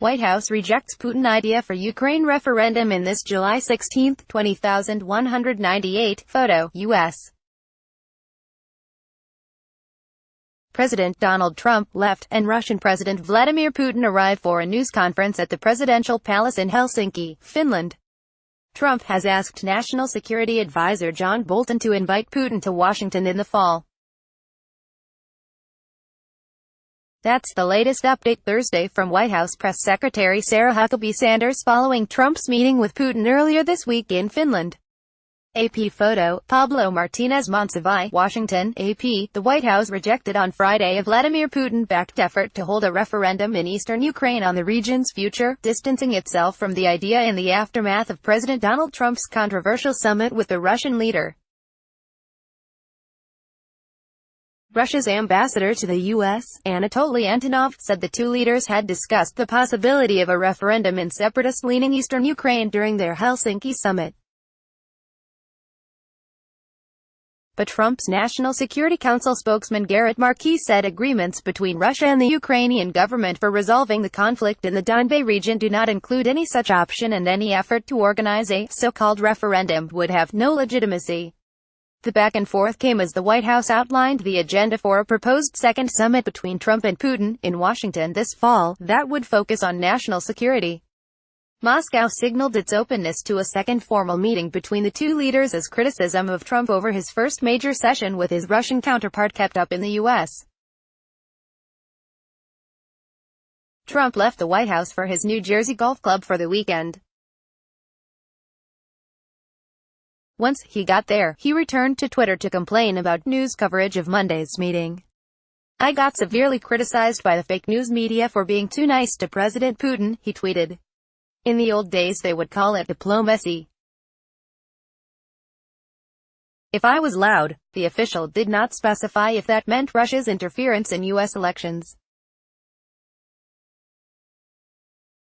White House rejects Putin idea for Ukraine referendum in this July 16, 20,198. Photo, U.S. President Donald Trump left, and Russian President Vladimir Putin arrived for a news conference at the presidential palace in Helsinki, Finland. Trump has asked National Security Advisor John Bolton to invite Putin to Washington in the fall. That's the latest update Thursday from White House Press Secretary Sarah Huckabee Sanders following Trump's meeting with Putin earlier this week in Finland. AP photo, Pablo Martinez Monsiváis, Washington, AP. The White House rejected on Friday a Vladimir Putin-backed effort to hold a referendum in eastern Ukraine on the region's future, distancing itself from the idea in the aftermath of President Donald Trump's controversial summit with the Russian leader. Russia's ambassador to the U.S., Anatoly Antonov, said the two leaders had discussed the possibility of a referendum in separatist-leaning eastern Ukraine during their Helsinki summit. But Trump's National Security Council spokesman Garrett Markey said agreements between Russia and the Ukrainian government for resolving the conflict in the Donbas region do not include any such option, and any effort to organize a so-called referendum would have no legitimacy. The back and forth came as the White House outlined the agenda for a proposed second summit between Trump and Putin in Washington this fall that would focus on national security. Moscow signaled its openness to a second formal meeting between the two leaders as criticism of Trump over his first major session with his Russian counterpart kept up in the U.S. Trump left the White House for his New Jersey golf club for the weekend. Once he got there, he returned to Twitter to complain about news coverage of Monday's meeting. "I got severely criticized by the fake news media for being too nice to President Putin," he tweeted. "In the old days they would call it diplomacy. If I was loud." The official did not specify if that meant Russia's interference in U.S. elections.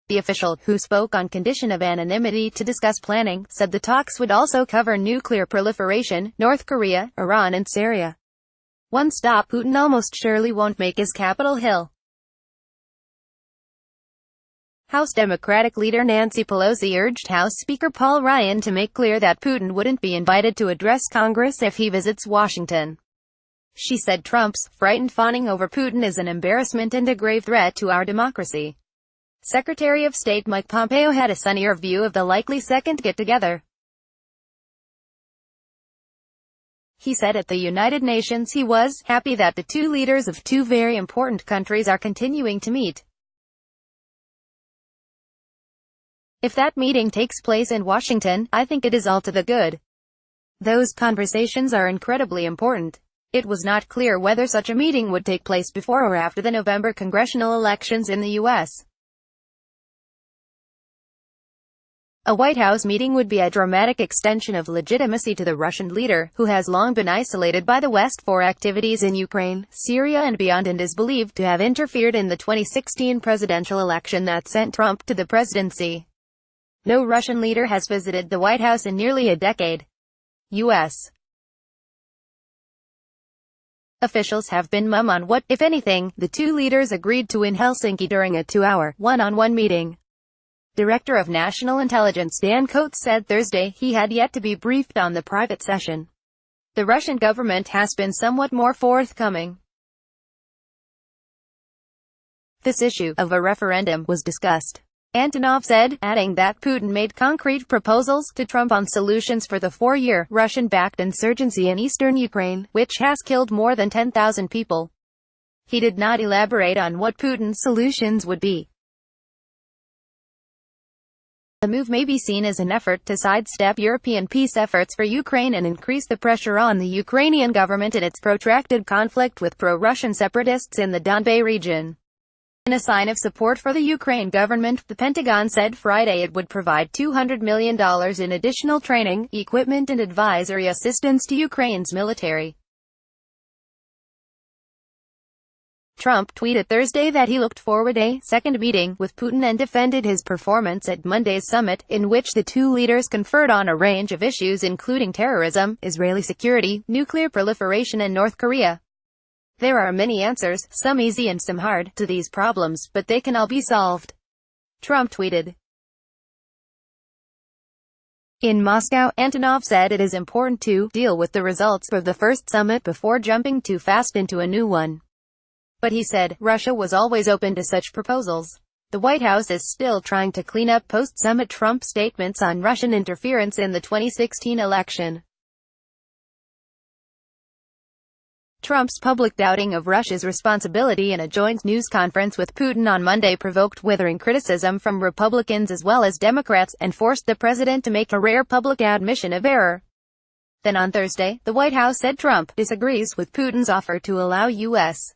The official, who spoke on condition of anonymity to discuss planning, said the talks would also cover nuclear proliferation, North Korea, Iran and Syria. One stop Putin almost surely won't make is Capitol Hill. House Democratic leader Nancy Pelosi urged House Speaker Paul Ryan to make clear that Putin wouldn't be invited to address Congress if he visits Washington. She said Trump's frightened fawning over Putin is an embarrassment and a grave threat to our democracy. Secretary of State Mike Pompeo had a sunnier view of the likely second get-together. He said at the United Nations he was happy that the two leaders of two very important countries are continuing to meet. "If that meeting takes place in Washington, I think it is all to the good. Those conversations are incredibly important." It was not clear whether such a meeting would take place before or after the November congressional elections in the U.S. A White House meeting would be a dramatic extension of legitimacy to the Russian leader, who has long been isolated by the West for activities in Ukraine, Syria and beyond, and is believed to have interfered in the 2016 presidential election that sent Trump to the presidency. No Russian leader has visited the White House in nearly a decade. U.S. officials have been mum on what, if anything, the two leaders agreed to in Helsinki during a two-hour, one-on-one meeting. Director of National Intelligence Dan Coats said Thursday he had yet to be briefed on the private session. The Russian government has been somewhat more forthcoming. This issue of a referendum was discussed, Antonov said, adding that Putin made concrete proposals to Trump on solutions for the four-year, Russian-backed insurgency in eastern Ukraine, which has killed more than 10,000 people. He did not elaborate on what Putin's solutions would be. The move may be seen as an effort to sidestep European peace efforts for Ukraine and increase the pressure on the Ukrainian government in its protracted conflict with pro-Russian separatists in the Donbas region. In a sign of support for the Ukraine government, the Pentagon said Friday it would provide $200 million in additional training, equipment and advisory assistance to Ukraine's military. Trump tweeted Thursday that he looked forward to a second meeting with Putin and defended his performance at Monday's summit, in which the two leaders conferred on a range of issues including terrorism, Israeli security, nuclear proliferation and North Korea. "There are many answers, some easy and some hard, to these problems, but they can all be solved. Trump tweeted. In Moscow, Antonov said it is important to deal with the results of the first summit before jumping too fast into a new one. But he said, Russia was always open to such proposals. The White House is still trying to clean up post-summit Trump statements on Russian interference in the 2016 election. Trump's public doubting of Russia's responsibility in a joint news conference with Putin on Monday provoked withering criticism from Republicans as well as Democrats, and forced the president to make a rare public admission of error. Then on Thursday, the White House said Trump disagrees with Putin's offer to allow U.S.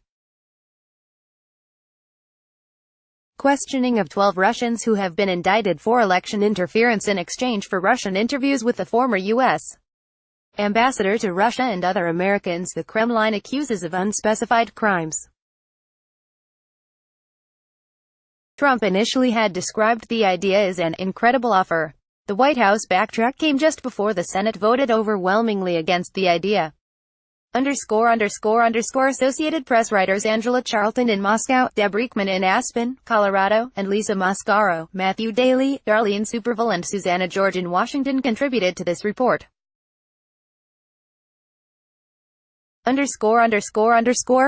questioning of 12 Russians who have been indicted for election interference in exchange for Russian interviews with the former U.S. ambassador to Russia and other Americans the Kremlin accuses of unspecified crimes. Trump initially had described the idea as an incredible offer. The White House backtrack came just before the Senate voted overwhelmingly against the idea. Associated Press writers Angela Charlton in Moscow, Deb Reekman in Aspen, Colorado, and Lisa Mascaro, Matthew Daly, Darlene Superville and Susanna George in Washington contributed to this report.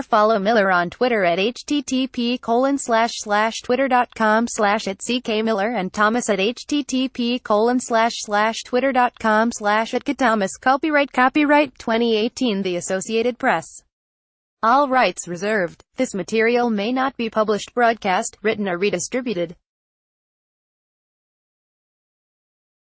Follow Miller on Twitter at http://twitter.com/@ckmiller and Thomas at http://twitter.com/@Thomas. Copyright 2018 The Associated Press. All rights reserved. This material may not be published, broadcast, written or redistributed.